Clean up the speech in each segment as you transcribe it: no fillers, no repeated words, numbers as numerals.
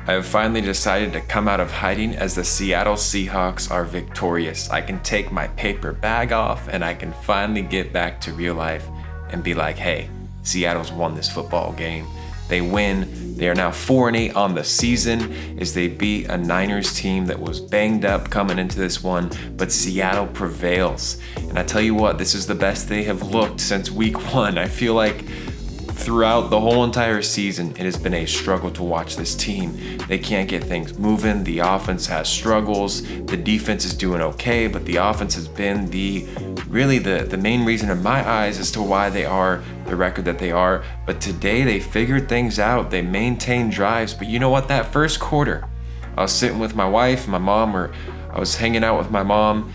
I have finally decided to come out of hiding as the Seattle Seahawks are victorious. I can take my paper bag off and I can finally get back to real life and be like, hey, Seattle's won this football game. They win. They are now 4-8 on the season as they beat a Niners team that was banged up coming into this one, but Seattle prevails. And I tell you what, this is the best they have looked since week 1. I feel like throughout the whole entire season, it has been a struggle to watch this team. They can't get things moving. The offense has struggles. The defense is doing okay, but the offense has been the main reason in my eyes as to why they are the record that they are. But today they figured things out. They maintained drives. But you know what? That first quarter, I was sitting with my wife and my mom, or I was hanging out with my mom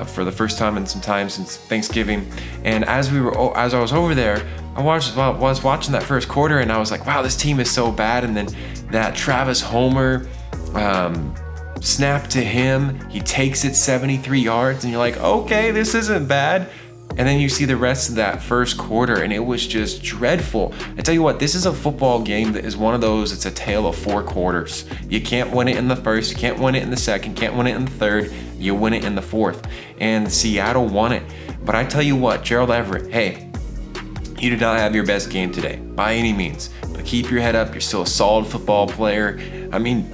for the first time in some time since Thanksgiving. And as I was over there, I was watching that first quarter and I was like, wow, this team is so bad. And then that Travis Homer snap to him, he takes it 73 yards and you're like, okay, this isn't bad. And then you see the rest of that first quarter and it was just dreadful. I tell you what, this is a football game that is one of those, it's a tale of 4 quarters. You can't win it in the first, you can't win it in the second, can't win it in the third, you win it in the fourth. And Seattle won it. But I tell you what, Gerald Everett, hey, you did not have your best game today, by any means. But keep your head up, you're still a solid football player. I mean,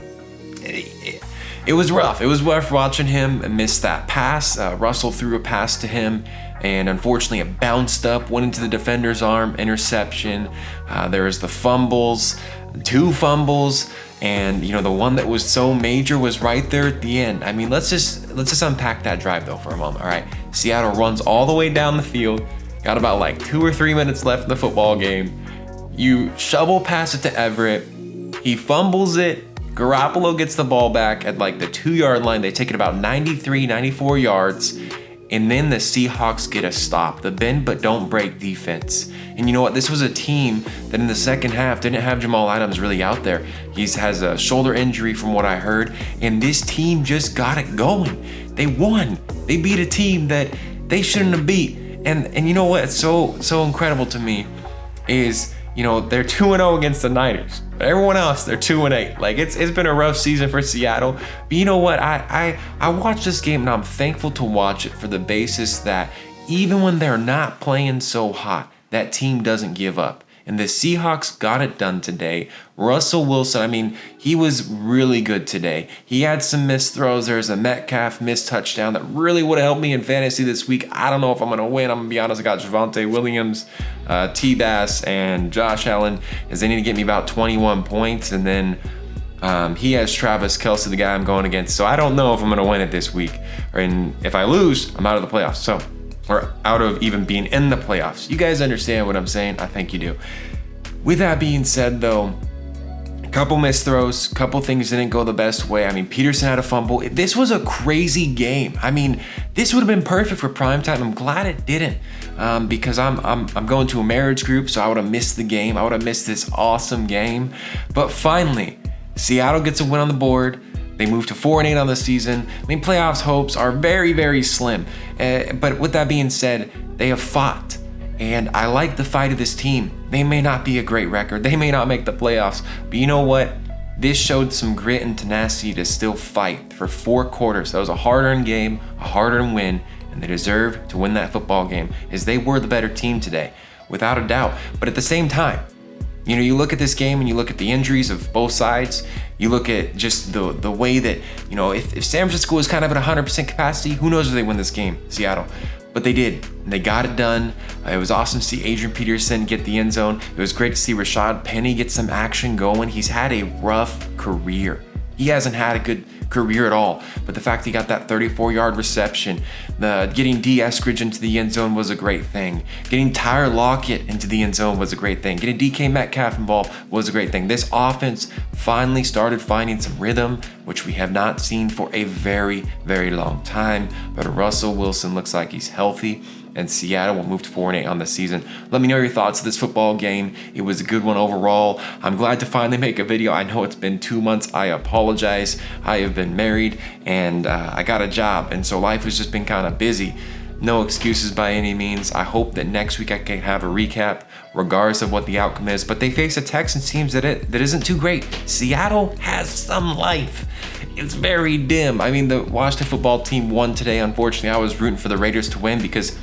it was rough. It was rough watching him miss that pass. Russell threw a pass to him, and unfortunately it bounced up, went into the defender's arm, interception. There was the fumbles, 2 fumbles, and the one that was so major was right there at the end. I mean, let's just unpack that drive though for a moment. All right, Seattle runs all the way down the field. Got about like 2 or 3 minutes left in the football game. You shovel pass it to Everett. He fumbles it. Garoppolo gets the ball back at like the 2-yard line. They take it about 93, 94 yards. And then the Seahawks get a stop. The bend but don't break defense. And you know what? This was a team that in the second half didn't have Jamal Adams really out there. He has a shoulder injury from what I heard. And this team just got it going. They won. They beat a team that they shouldn't have beat. And you know what's so incredible to me is, they're 2-0 against the Niners. But everyone else, they're 2-8. Like it's been a rough season for Seattle. But you know what? I watched this game and I'm thankful to watch it for the basis that even when they're not playing so hot, that team doesn't give up. And the Seahawks got it done today. Russell Wilson, I mean, he was really good today. He had some missed throws. There's a Metcalf missed touchdown that really would have helped me in fantasy this week. I don't know if I'm going to win. I'm going to be honest. I got Javonte Williams, T-Bass, and Josh Allen, as they need to get me about 21 points. And then he has Travis Kelce, the guy I'm going against. So I don't know if I'm going to win it this week. And if I lose, I'm out of the playoffs. Or out of even being in the playoffs. You guys understand what I'm saying? I think you do. With that being said, though, a couple missed throws, couple things didn't go the best way. I mean, Peterson had a fumble. This was a crazy game. I mean, this would have been perfect for primetime. I'm glad it didn't, because I'm going to a marriage group, so I would have missed the game. I would have missed this awesome game. But finally, Seattle gets a win on the board. They move to 4-8 on the season. I mean, playoffs hopes are very, very slim. But with that being said, they have fought. And I like the fight of this team. They may not be a great record. They may not make the playoffs. But you know what? This showed some grit and tenacity to still fight for 4 quarters. That was a hard-earned game, a hard-earned win. And they deserve to win that football game, as they were the better team today, without a doubt. But at the same time, you look at this game and you look at the injuries of both sides. You look at just the way that, if San Francisco was kind of at 100% capacity, who knows if they win this game, Seattle. But they did, and they got it done. It was awesome to see Adrian Peterson get the end zone. It was great to see Rashad Penny get some action going. He's had a rough career. He hasn't had a good career at all, but the fact he got that 34-yard reception, getting D. Eskridge into the end zone was a great thing. Getting Tyler Lockett into the end zone was a great thing. Getting DK Metcalf involved was a great thing. This offense finally started finding some rhythm, which we have not seen for a very, very long time. But Russell Wilson looks like he's healthy, and Seattle will move to 4-8 on the season. Let me know your thoughts of this football game. It was a good one overall. I'm glad to finally make a video. I know it's been 2 months. I apologize. I have been married and I got a job, and so life has just been kind of busy. No excuses by any means. I hope that next week I can have a recap, regardless of what the outcome is. But they face a Texans team that isn't too great. Seattle has some life. It's very dim. I mean, the Washington football team won today. Unfortunately, I was rooting for the Raiders to win because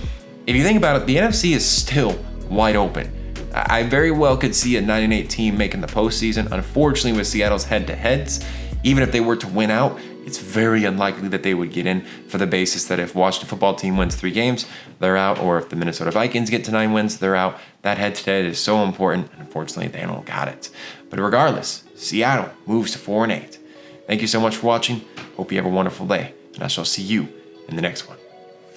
if you think about it, the NFC is still wide open. I very well could see a 9-8 team making the postseason. Unfortunately, with Seattle's head-to-heads, even if they were to win out, it's very unlikely that they would get in for the basis that if Washington football team wins 3 games, they're out, or if the Minnesota Vikings get to 9 wins, they're out. That head-to-head is so important, and unfortunately, they don't got it. But regardless, Seattle moves to 4-8. Thank you so much for watching. Hope you have a wonderful day, and I shall see you in the next one.